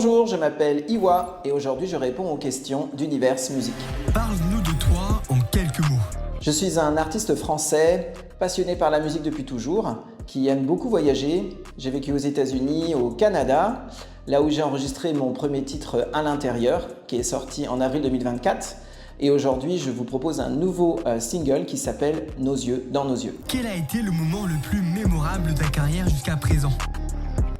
Bonjour, je m'appelle Iwa et aujourd'hui je réponds aux questions d'Univers Musique. Parle-nous de toi en quelques mots. Je suis un artiste français, passionné par la musique depuis toujours, qui aime beaucoup voyager. J'ai vécu aux États-Unis, au Canada, là où j'ai enregistré mon premier titre À l'intérieur, qui est sorti en avril 2024. Et aujourd'hui, je vous propose un nouveau single qui s'appelle Nos yeux dans nos yeux. Quel a été le moment le plus mémorable de ta carrière jusqu'à présent ?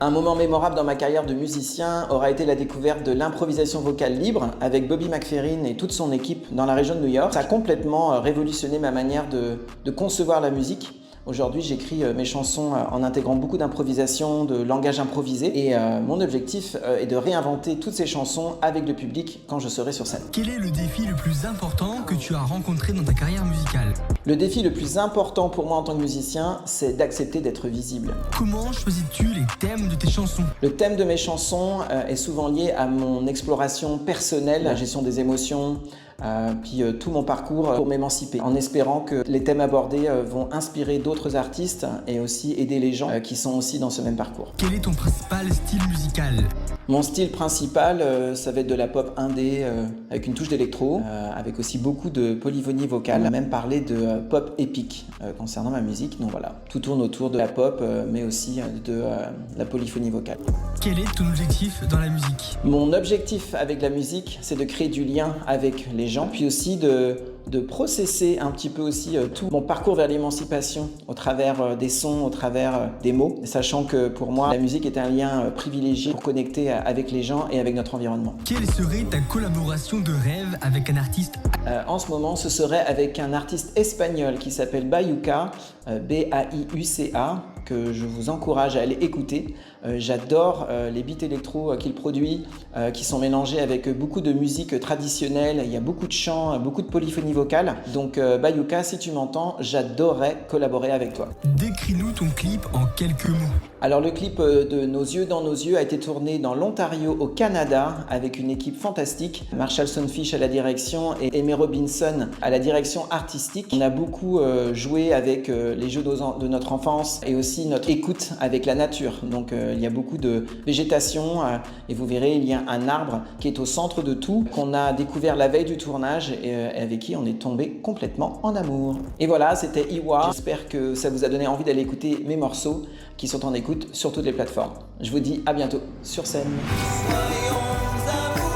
Un moment mémorable dans ma carrière de musicien aura été la découverte de l'improvisation vocale libre avec Bobby McFerrin et toute son équipe dans la région de New York. Ça a complètement révolutionné ma manière de concevoir la musique. Aujourd'hui, j'écris mes chansons en intégrant beaucoup d'improvisation, de langage improvisé. Et mon objectif est de réinventer toutes ces chansons avec le public quand je serai sur scène. Quel est le défi le plus important que tu as rencontré dans ta carrière musicale ? Le défi le plus important pour moi en tant que musicien, c'est d'accepter d'être visible. Comment choisis-tu les thèmes de tes chansons ? Le thème de mes chansons est souvent lié à mon exploration personnelle, la gestion des émotions, puis tout mon parcours pour m'émanciper, en espérant que les thèmes abordés vont inspirer d'autres artistes et aussi aider les gens qui sont aussi dans ce même parcours. Quel est ton principal style musical ? Mon style principal, ça va être de la pop indé avec une touche d'électro, avec aussi beaucoup de polyphonie vocale. On a même parlé de pop épique concernant ma musique. Donc voilà, tout tourne autour de la pop, mais aussi de la polyphonie vocale. Quel est ton objectif dans la musique ? Mon objectif avec la musique, c'est de créer du lien avec les gens, puis aussi de processer un petit peu aussi tout mon parcours vers l'émancipation au travers des sons, au travers des mots, sachant que pour moi, la musique est un lien privilégié pour connecter avec les gens et avec notre environnement. Quelle serait ta collaboration de rêve avec un artiste ? En ce moment, ce serait avec un artiste espagnol qui s'appelle Baiuca, B-A-I-U-C-A, que je vous encourage à aller écouter. J'adore les beats électro qu'il produit, qui sont mélangés avec beaucoup de musique traditionnelle. Il y a beaucoup de chants, beaucoup de polyphonie vocale. Donc Baiuca, si tu m'entends, j'adorerais collaborer avec toi. Décris-nous ton clip en quelques mots. Alors le clip de Nos yeux dans nos yeux a été tourné dans l'Ontario au Canada avec une équipe fantastique. Marshall Sunfish à la direction et Aimee Robinson à la direction artistique. On a beaucoup joué avec les jeux de notre enfance et aussi notre écoute avec la nature. Donc il y a beaucoup de végétation et vous verrez il y a un arbre qui est au centre de tout, qu'on a découvert la veille du tournage et avec qui on est tombé complètement en amour. Et voilà, c'était Iwa. J'espère que ça vous a donné envie d'aller écouter mes morceaux qui sont en écoute sur toutes les plateformes. Je vous dis à bientôt sur scène. Soyons amoureux.